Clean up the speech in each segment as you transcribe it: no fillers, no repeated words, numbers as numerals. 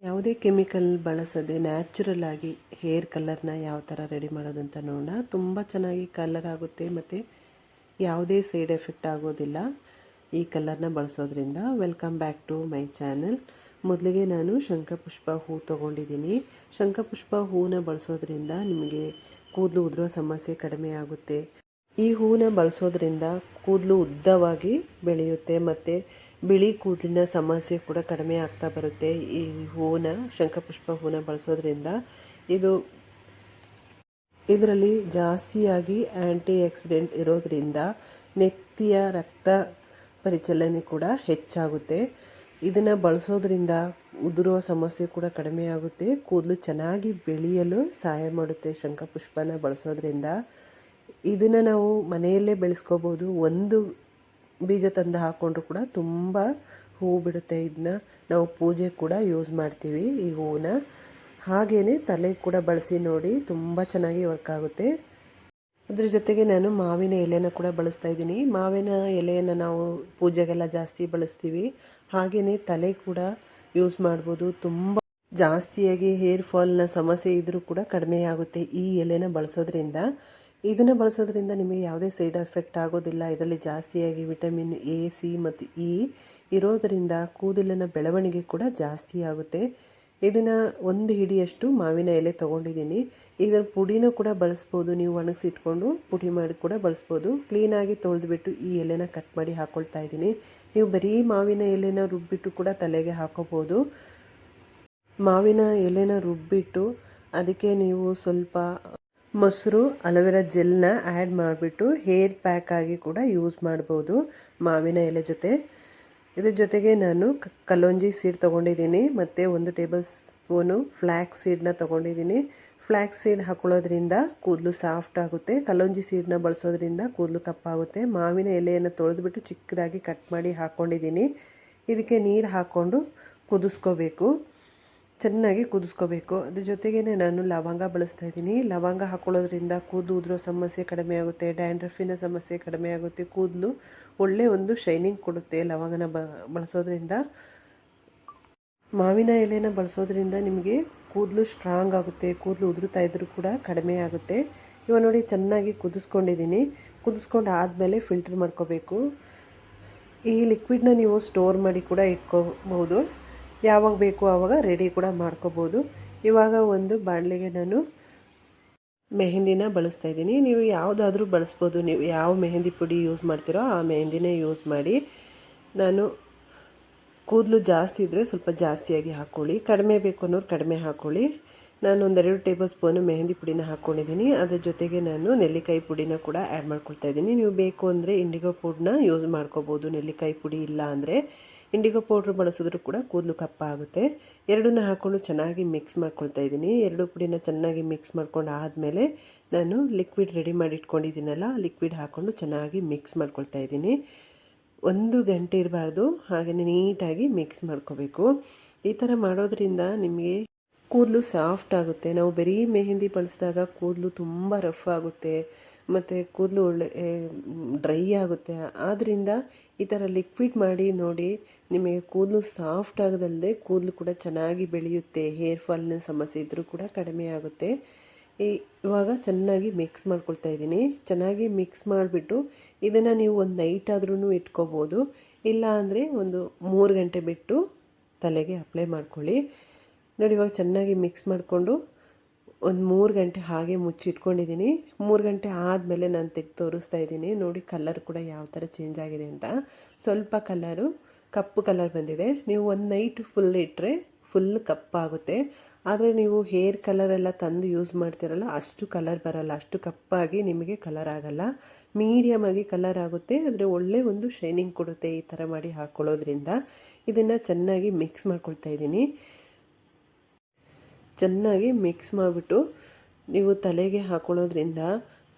ಯಾವುದೇ ಕೆಮಿಕಲ್ ಬಳಸದೆ ನ್ಯಾಚುರಲ್ ಆಗಿ ಹೇರ್ ಕಲರ್ನ ಯಾವ ಥರ ರೆಡಿ ಮಾಡೋದು ಅಂತ ನೋಡೋಣ. ತುಂಬ ಚೆನ್ನಾಗಿ ಕಲರ್ ಆಗುತ್ತೆ ಮತ್ತು ಯಾವುದೇ ಸೈಡ್ ಎಫೆಕ್ಟ್ ಆಗೋದಿಲ್ಲ ಈ ಕಲರ್ನ ಬಳಸೋದ್ರಿಂದ. Welcome back to my channel. ಮೊದಲಿಗೆ ನಾನು ಶಂಖಪುಷ್ಪ ಹೂ ತೊಗೊಂಡಿದ್ದೀನಿ. ಶಂಖಪುಷ್ಪ ಹೂನ ಬಳಸೋದ್ರಿಂದ ನಿಮಗೆ ಕೂದಲು ಉದುರೋ ಸಮಸ್ಯೆ ಕಡಿಮೆ ಆಗುತ್ತೆ. ಈ ಹೂನ ಬಳಸೋದ್ರಿಂದ ಕೂದಲು ಉದ್ದವಾಗಿ ಬೆಳೆಯುತ್ತೆ ಮತ್ತು ಬಿಳಿ ಕೂದಲಿನ ಸಮಸ್ಯೆ ಕೂಡ ಕಡಿಮೆ ಆಗ್ತಾ ಬರುತ್ತೆ. ಈ ಹೂವನ್ನ, ಶಂಖಪುಷ್ಪ ಹೂವನ್ನ ಬಳಸೋದ್ರಿಂದ ಇದರಲ್ಲಿ ಜಾಸ್ತಿಯಾಗಿ ಆ್ಯಂಟಿ ಆಕ್ಸಿಡೆಂಟ್ ಇರೋದ್ರಿಂದ ನೆತ್ತಿಯ ರಕ್ತ ಪರಿಚಲನೆ ಕೂಡ ಹೆಚ್ಚಾಗುತ್ತೆ. ಇದನ್ನು ಬಳಸೋದ್ರಿಂದ ಉದುರುವ ಸಮಸ್ಯೆ ಕೂಡ ಕಡಿಮೆ ಆಗುತ್ತೆ. ಕೂದಲು ಚೆನ್ನಾಗಿ ಬೆಳೆಯಲು ಸಹಾಯ ಮಾಡುತ್ತೆ ಶಂಖಪುಷ್ಪನ ಬಳಸೋದ್ರಿಂದ. ಇದನ್ನು ನಾವು ಮನೆಯಲ್ಲೇ ಬೆಳೆಸ್ಕೋಬೋದು. ಒಂದು ಬೀಜ ತಂದು ಹಾಕ್ಕೊಂಡ್ರು ಕೂಡ ತುಂಬ ಹೂವು ಬಿಡುತ್ತೆ. ಇದನ್ನ ನಾವು ಪೂಜೆ ಕೂಡ ಯೂಸ್ ಮಾಡ್ತೀವಿ ಈ ಹೂವನ್ನ. ಹಾಗೆಯೇ ತಲೆ ಕೂಡ ಬಳಸಿ ನೋಡಿ, ತುಂಬ ಚೆನ್ನಾಗಿ ವರ್ಕ್ ಆಗುತ್ತೆ. ಅದ್ರ ಜೊತೆಗೆ ನಾನು ಮಾವಿನ ಎಲೆನ ಕೂಡ ಬಳಸ್ತಾ ಇದ್ದೀನಿ. ಮಾವಿನ ಎಲೆಯನ್ನು ನಾವು ಪೂಜೆಗೆಲ್ಲ ಜಾಸ್ತಿ ಬಳಸ್ತೀವಿ. ಹಾಗೆಯೇ ತಲೆ ಕೂಡ ಯೂಸ್ ಮಾಡ್ಬೋದು. ತುಂಬ ಜಾಸ್ತಿಯಾಗಿ ಹೇರ್ ಫಾಲ್ನ ಸಮಸ್ಯೆ ಇದ್ದರೂ ಕೂಡ ಕಡಿಮೆ ಆಗುತ್ತೆ ಈ ಎಲೆನ ಬಳಸೋದ್ರಿಂದ. ಇದನ್ನು ಬಳಸೋದ್ರಿಂದ ನಿಮಗೆ ಯಾವುದೇ ಸೈಡ್ ಎಫೆಕ್ಟ್ ಆಗೋದಿಲ್ಲ. ಇದರಲ್ಲಿ ಜಾಸ್ತಿಯಾಗಿ ವಿಟಮಿನ್ ಎ, ಸಿ ಮತ್ತು ಇ ಇರೋದರಿಂದ ಕೂದಲಿನ ಬೆಳವಣಿಗೆ ಕೂಡ ಜಾಸ್ತಿ ಆಗುತ್ತೆ. ಇದನ್ನು ಒಂದು ಹಿಡಿಯಷ್ಟು ಮಾವಿನ ಎಲೆ ತೊಗೊಂಡಿದ್ದೀನಿ. ಇದರ ಪುಡಿನೂ ಕೂಡ ಬಳಸ್ಬೋದು. ನೀವು ಒಣಗಿಸಿಟ್ಕೊಂಡು ಪುಡಿ ಮಾಡಿ ಕೂಡ ಬಳಸ್ಬೋದು. ಕ್ಲೀನಾಗಿ ತೊಳೆದ್ಬಿಟ್ಟು ಈ ಎಲೆನ ಕಟ್ ಮಾಡಿ ಹಾಕ್ಕೊಳ್ತಾ ಇದ್ದೀನಿ. ನೀವು ಬರೀ ಮಾವಿನ ಎಲೆನ ರುಬ್ಬಿಟ್ಟು ಕೂಡ ತಲೆಗೆ ಹಾಕೋಬೋದು. ಮಾವಿನ ಎಲೆನ ರುಬ್ಬಿಟ್ಟು ಅದಕ್ಕೆ ನೀವು ಸ್ವಲ್ಪ ಮೊಸರು, ಅಲೋವೆರಾ ಜೆಲ್ನ ಆ್ಯಡ್ ಮಾಡಿಬಿಟ್ಟು ಹೇರ್ ಪ್ಯಾಕ್ ಆಗಿ ಕೂಡ ಯೂಸ್ ಮಾಡ್ಬೋದು ಮಾವಿನ ಎಲೆ ಜೊತೆ. ಇದ್ರ ಜೊತೆಗೆ ನಾನು ಕಲ್ಲೊಂಜಿ ಸೀಡ್ ತೊಗೊಂಡಿದ್ದೀನಿ ಮತ್ತು 1 ಟೇಬಲ್ ಸ್ಪೂನು ಫ್ಲ್ಯಾಕ್ಸ್ ಸೀಡನ್ನ ತೊಗೊಂಡಿದ್ದೀನಿ. ಫ್ಲ್ಯಾಕ್ಸ್ ಸೀಡ್ ಹಾಕೊಳ್ಳೋದ್ರಿಂದ ಕೂದಲು ಸಾಫ್ಟ್ ಆಗುತ್ತೆ. ಕಲ್ಲೊಂಜಿ ಸೀಡನ್ನ ಬಳಸೋದ್ರಿಂದ ಕೂದಲು ಕಪ್ಪಾಗುತ್ತೆ. ಮಾವಿನ ಎಲೆಯನ್ನು ತೊಳೆದ್ಬಿಟ್ಟು ಚಿಕ್ಕದಾಗಿ ಕಟ್ ಮಾಡಿ ಹಾಕ್ಕೊಂಡಿದ್ದೀನಿ. ಇದಕ್ಕೆ ನೀರು ಹಾಕ್ಕೊಂಡು ಕುದಿಸ್ಕೋಬೇಕು, ಚೆನ್ನಾಗಿ ಕುದಿಸ್ಕೋಬೇಕು. ಅದ್ರ ಜೊತೆಗೇ ನಾನು ಲವಂಗ ಬಳಸ್ತಾ ಇದ್ದೀನಿ. ಲವಂಗ ಹಾಕೊಳ್ಳೋದ್ರಿಂದ ಕೂದಲು ಉದುರೋ ಸಮಸ್ಯೆ ಕಡಿಮೆ ಆಗುತ್ತೆ. ಡ್ಯಾಂಡ್ರಫಿನ ಸಮಸ್ಯೆ ಕಡಿಮೆ ಆಗುತ್ತೆ. ಕೂದಲು ಒಳ್ಳೆ ಒಂದು ಶೈನಿಂಗ್ ಕೊಡುತ್ತೆ ಲವಂಗನ ಬಳಸೋದ್ರಿಂದ. ಮಾವಿನ ಎಲೆನ ಬಳಸೋದ್ರಿಂದ ನಿಮಗೆ ಕೂದಲು ಸ್ಟ್ರಾಂಗ್ ಆಗುತ್ತೆ. ಕೂದಲು ಉದುರುತ್ತಾ ಇದ್ರೂ ಕೂಡ ಕಡಿಮೆ ಆಗುತ್ತೆ. ಇವಾಗ ನೋಡಿ, ಚೆನ್ನಾಗಿ ಕುದಿಸ್ಕೊಂಡಿದ್ದೀನಿ. ಕುದಿಸ್ಕೊಂಡು ಆದಮೇಲೆ ಫಿಲ್ಟರ್ ಮಾಡ್ಕೋಬೇಕು. ಈ ಲಿಕ್ವಿಡ್ನ ನೀವು ಸ್ಟೋರ್ ಮಾಡಿ ಕೂಡ ಇಟ್ಕೋಬಹುದು. ಯಾವಾಗ ಬೇಕು ಆವಾಗ ರೆಡಿ ಕೂಡ ಮಾಡ್ಕೋಬೋದು. ಇವಾಗ ಒಂದು ಬಾಣಲೆಗೆ ನಾನು ಮೆಹಂದಿನ ಬಳಸ್ತಾ ಇದ್ದೀನಿ. ನೀವು ಯಾವುದಾದ್ರೂ ಬಳಸ್ಬೋದು. ನೀವು ಯಾವ ಮೆಹಂದಿ ಪುಡಿ ಯೂಸ್ ಮಾಡ್ತೀರೋ ಆ ಮೆಹಂದಿನೇ ಯೂಸ್ ಮಾಡಿ. ನಾನು ಕೂದಲು ಜಾಸ್ತಿ ಇದ್ದರೆ ಸ್ವಲ್ಪ ಜಾಸ್ತಿಯಾಗಿ ಹಾಕ್ಕೊಳ್ಳಿ, ಕಡಿಮೆ ಬೇಕು ಅನ್ನೋರು ಕಡಿಮೆ ಹಾಕ್ಕೊಳ್ಳಿ. ನಾನು 2 ಟೇಬಲ್ ಸ್ಪೂನು ಮೆಹಂದಿ ಪುಡಿನ ಹಾಕ್ಕೊಂಡಿದ್ದೀನಿ. ಅದ್ರ ಜೊತೆಗೆ ನಾನು ನೆಲ್ಲಿಕಾಯಿ ಪುಡಿನ ಕೂಡ ಆ್ಯಡ್ ಮಾಡ್ಕೊಳ್ತಾ ಇದ್ದೀನಿ. ನೀವು ಬೇಕು ಅಂದರೆ ಇಂಡಿಗೋ ಪೌಡ್ರನ್ನ ಯೂಸ್ ಮಾಡ್ಕೋಬೋದು. ನೆಲ್ಲಿಕಾಯಿ ಪುಡಿ ಇಲ್ಲ ಅಂದರೆ ಇಂಡಿಗೋ ಪೌಡ್ರ್ ಬಳಸಿದ್ರು ಕೂಡ ಕೂದಲು ಕಪ್ಪ ಆಗುತ್ತೆ. ಎರಡನ್ನ ಹಾಕ್ಕೊಂಡು ಚೆನ್ನಾಗಿ ಮಿಕ್ಸ್ ಮಾಡ್ಕೊಳ್ತಾ ಇದ್ದೀನಿ. 2 ಪುಡಿನ ಚೆನ್ನಾಗಿ ಮಿಕ್ಸ್ ಮಾಡ್ಕೊಂಡು ಆದಮೇಲೆ ನಾನು ಲಿಕ್ವಿಡ್ ರೆಡಿ ಮಾಡಿ ಇಟ್ಕೊಂಡಿದ್ದೀನಲ್ಲ, ಲಿಕ್ವಿಡ್ ಹಾಕ್ಕೊಂಡು ಚೆನ್ನಾಗಿ ಮಿಕ್ಸ್ ಮಾಡ್ಕೊಳ್ತಾ ಇದ್ದೀನಿ. 1 ಗಂಟೆ ಇರಬಾರ್ದು, ಹಾಗೆಯೇ ನೀಟಾಗಿ ಮಿಕ್ಸ್ ಮಾಡ್ಕೋಬೇಕು. ಈ ಥರ ಮಾಡೋದ್ರಿಂದ ನಿಮಗೆ ಕೂದಲು ಸಾಫ್ಟ್ ಆಗುತ್ತೆ. ನಾವು ಬರೀ ಮೆಹಂದಿ ಬಳಸಿದಾಗ ಕೂದಲು ತುಂಬ ರಫ್ ಆಗುತ್ತೆ ಮತ್ತು ಕೂದಲು ಒಳ್ಳೆ ಡ್ರೈ ಆಗುತ್ತೆ. ಆದ್ದರಿಂದ ಈ ಥರ ಲಿಕ್ವಿಡ್ ಮಾಡಿ ನೋಡಿ, ನಿಮಗೆ ಕೂದಲು ಸಾಫ್ಟ್ ಆಗೋದಲ್ಲದೆ ಕೂದಲು ಕೂಡ ಚೆನ್ನಾಗಿ ಬೆಳೆಯುತ್ತೆ. ಹೇರ್ ಫಾಲ್ನ ಸಮಸ್ಯೆ ಇದ್ದರೂ ಕೂಡ ಕಡಿಮೆ ಆಗುತ್ತೆ. ಇವಾಗ ಚೆನ್ನಾಗಿ ಮಿಕ್ಸ್ ಮಾಡ್ಕೊಳ್ತಾ ಇದ್ದೀನಿ. ಚೆನ್ನಾಗಿ ಮಿಕ್ಸ್ ಮಾಡಿಬಿಟ್ಟು ಇದನ್ನು ನೀವು ಒಂದು ನೈಟ್ ಆದ್ರೂ ಇಟ್ಕೋಬೋದು. ಇಲ್ಲ ಅಂದರೆ ಒಂದು 3 ಗಂಟೆ ಬಿಟ್ಟು ತಲೆಗೆ ಅಪ್ಲೈ ಮಾಡ್ಕೊಳ್ಳಿ. ನೋಡಿ, ಇವಾಗ ಚೆನ್ನಾಗಿ ಮಿಕ್ಸ್ ಮಾಡಿಕೊಂಡು ಒಂದು 3 ಗಂಟೆ ಹಾಗೆ ಮುಚ್ಚಿಟ್ಕೊಂಡಿದ್ದೀನಿ. 3 ಗಂಟೆ ಆದಮೇಲೆ ನಾನು ತೆಗೆದು ತೋರಿಸ್ತಾ ಇದ್ದೀನಿ. ನೋಡಿ, ಕಲರ್ ಕೂಡ ಯಾವ ಥರ ಚೇಂಜ್ ಆಗಿದೆ ಅಂತ. ಸ್ವಲ್ಪ ಕಪ್ಪು ಕಲರ್ ಬಂದಿದೆ. ನೀವು ಒಂದು ನೈಟ್ ಫುಲ್ ಇಟ್ಟರೆ ಫುಲ್ ಕಪ್ಪಾಗುತ್ತೆ. ಆದರೆ ನೀವು ಹೇರ್ ಕಲರೆಲ್ಲ ತಂದು ಯೂಸ್ ಮಾಡ್ತಿರಲ್ಲ, ಅಷ್ಟು ಕಲರ್ ಬರಲ್ಲ. ಅಷ್ಟು ಕಪ್ಪಾಗಿ ನಿಮಗೆ ಕಲರ್ ಆಗಲ್ಲ. ಮೀಡಿಯಮ್ ಆಗಿ ಕಲರ್ ಆಗುತ್ತೆ. ಆದರೆ ಒಳ್ಳೆ ಒಂದು ಶೈನಿಂಗ್ ಕೊಡುತ್ತೆ ಈ ಥರ ಮಾಡಿ ಹಾಕ್ಕೊಳ್ಳೋದ್ರಿಂದ. ಇದನ್ನು ಚೆನ್ನಾಗಿ ಮಿಕ್ಸ್ ಮಾಡ್ಕೊಳ್ತಾ ಇದ್ದೀನಿ. ಚೆನ್ನಾಗಿ ಮಿಕ್ಸ್ ಮಾಡಿಬಿಟ್ಟು ನೀವು ತಲೆಗೆ ಹಾಕೊಳ್ಳೋದ್ರಿಂದ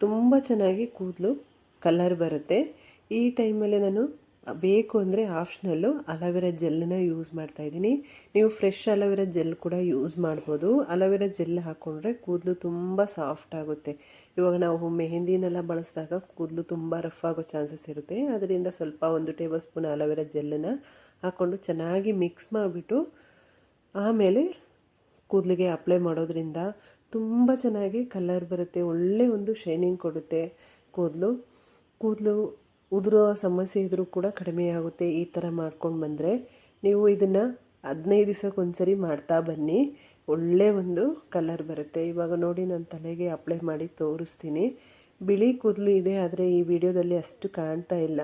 ತುಂಬ ಚೆನ್ನಾಗಿ ಕೂದಲು ಕಲರ್ ಬರುತ್ತೆ. ಈ ಟೈಮಲ್ಲಿ ನಾನು ಬೇಕು ಅಂದರೆ ಆಪ್ಷನಲ್ಲು ಅಲೋವೆರಾ ಜೆಲ್ಲನ್ನ ಯೂಸ್ ಮಾಡ್ತಾಯಿದ್ದೀನಿ. ನೀವು ಫ್ರೆಶ್ ಅಲೋವೆರಾ ಜೆಲ್ ಕೂಡ ಯೂಸ್ ಮಾಡ್ಬೋದು. ಅಲೋವೆರಾ ಜೆಲ್ ಹಾಕ್ಕೊಂಡ್ರೆ ಕೂದಲು ತುಂಬ ಸಾಫ್ಟ್ ಆಗುತ್ತೆ. ಇವಾಗ ನಾವು ಮೆಹಂದಿನೆಲ್ಲ ಬಳಸಿದಾಗ ಕೂದಲು ತುಂಬ ರಫ್ ಆಗೋ ಚಾನ್ಸಸ್ ಇರುತ್ತೆ. ಅದರಿಂದ ಸ್ವಲ್ಪ 1 ಟೇಬಲ್ ಸ್ಪೂನ್ ಅಲೋವೆರಾ ಜೆಲ್ಲನ್ನು ಹಾಕ್ಕೊಂಡು ಚೆನ್ನಾಗಿ ಮಿಕ್ಸ್ ಮಾಡಿಬಿಟ್ಟು ಆಮೇಲೆ ಕೂದಲಿಗೆ ಅಪ್ಲೈ ಮಾಡೋದ್ರಿಂದ ತುಂಬ ಚೆನ್ನಾಗಿ ಕಲರ್ ಬರುತ್ತೆ, ಒಳ್ಳೆ ಒಂದು ಶೈನಿಂಗ್ ಕೊಡುತ್ತೆ. ಕೂದಲು ಉದುರೋ ಸಮಸ್ಯೆ ಇದ್ದರೂ ಕೂಡ ಕಡಿಮೆ ಆಗುತ್ತೆ. ಈ ಥರ ಮಾಡ್ಕೊಂಡು ಬಂದರೆ ನೀವು ಇದನ್ನು 15 ದಿವಸಕ್ಕೊಂದ್ಸರಿ ಮಾಡ್ತಾ ಬನ್ನಿ, ಒಳ್ಳೆ ಒಂದು ಕಲರ್ ಬರುತ್ತೆ. ಇವಾಗ ನೋಡಿ ನಾನು ತಲೆಗೆ ಅಪ್ಲೈ ಮಾಡಿ ತೋರಿಸ್ತೀನಿ. ಬಿಳಿ ಕೂದಲು ಇದೆ, ಆದರೆ ಈ ವಿಡಿಯೋದಲ್ಲಿ ಅಷ್ಟು ಕಾಣ್ತಾ ಇಲ್ಲ,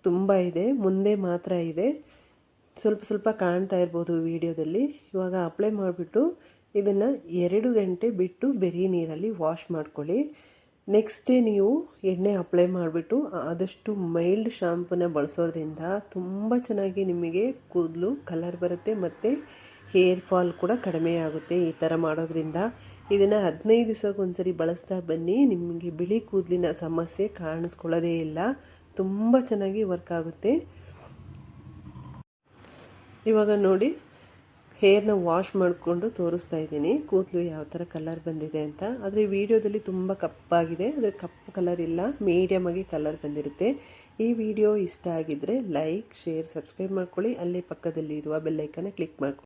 ತುಂಬ ಇದೆ, ಮುಂದೆ ಮಾತ್ರ ಇದೆ, ಸ್ವಲ್ಪ ಸ್ವಲ್ಪ ಕಾಣ್ತಾ ಇರ್ಬೋದು ವಿಡಿಯೋದಲ್ಲಿ. ಇವಾಗ ಅಪ್ಲೈ ಮಾಡಿಬಿಟ್ಟು ಇದನ್ನು 2 ಗಂಟೆ ಬಿಟ್ಟು ಬೆರೀ ನೀರಲ್ಲಿ ವಾಶ್ ಮಾಡ್ಕೊಳ್ಳಿ. ನೆಕ್ಸ್ಟ್ ಡೇ ನೀವು ಎಣ್ಣೆ ಅಪ್ಲೈ ಮಾಡಿಬಿಟ್ಟು ಆದಷ್ಟು ಮೈಲ್ಡ್ ಶಾಂಪೂನ ಬಳಸೋದ್ರಿಂದ ತುಂಬ ಚೆನ್ನಾಗಿ ನಿಮಗೆ ಕೂದಲು ಕಲರ್ ಬರುತ್ತೆ ಮತ್ತು ಹೇರ್ ಫಾಲ್ ಕೂಡ ಕಡಿಮೆ ಆಗುತ್ತೆ. ಈ ಥರ ಮಾಡೋದ್ರಿಂದ ಇದನ್ನು 15 ದಿವಸಕ್ಕೊಂದ್ಸರಿ ಬಳಸ್ತಾ ಬನ್ನಿ, ನಿಮಗೆ ಬಿಳಿ ಕೂದಲಿನ ಸಮಸ್ಯೆ ಕಾಣಿಸ್ಕೊಳ್ಳೋದೇ ಇಲ್ಲ, ತುಂಬ ಚೆನ್ನಾಗಿ ವರ್ಕ್ ಆಗುತ್ತೆ. ಇವಾಗ ನೋಡಿ ಹೇರ್ನ ವಾಶ್ ಮಾಡಿಕೊಂಡು ತೋರಿಸ್ತಾ ಇದ್ದೀನಿ ಕೂದಲು ಯಾವ ಥರ ಕಲರ್ ಬಂದಿದೆ ಅಂತ. ಆದರೆ ವಿಡಿಯೋದಲ್ಲಿ ತುಂಬ ಕಪ್ಪಾಗಿದೆ, ಆದರೆ ಕಪ್ಪು ಕಲರ್ ಇಲ್ಲ, ಮೀಡಿಯಮ್ ಆಗಿ ಕಲರ್ ಬಂದಿರುತ್ತೆ. ಈ ವಿಡಿಯೋ ಇಷ್ಟ ಆಗಿದ್ದರೆ ಲೈಕ್, ಶೇರ್, ಸಬ್ಸ್ಕ್ರೈಬ್ ಮಾಡ್ಕೊಳ್ಳಿ. ಅಲ್ಲೇ ಪಕ್ಕದಲ್ಲಿರುವ ಬೆಲ್ ಐಕನ್ನ ಕ್ಲಿಕ್ ಮಾಡ್ಕೊಳ್ಳಿ.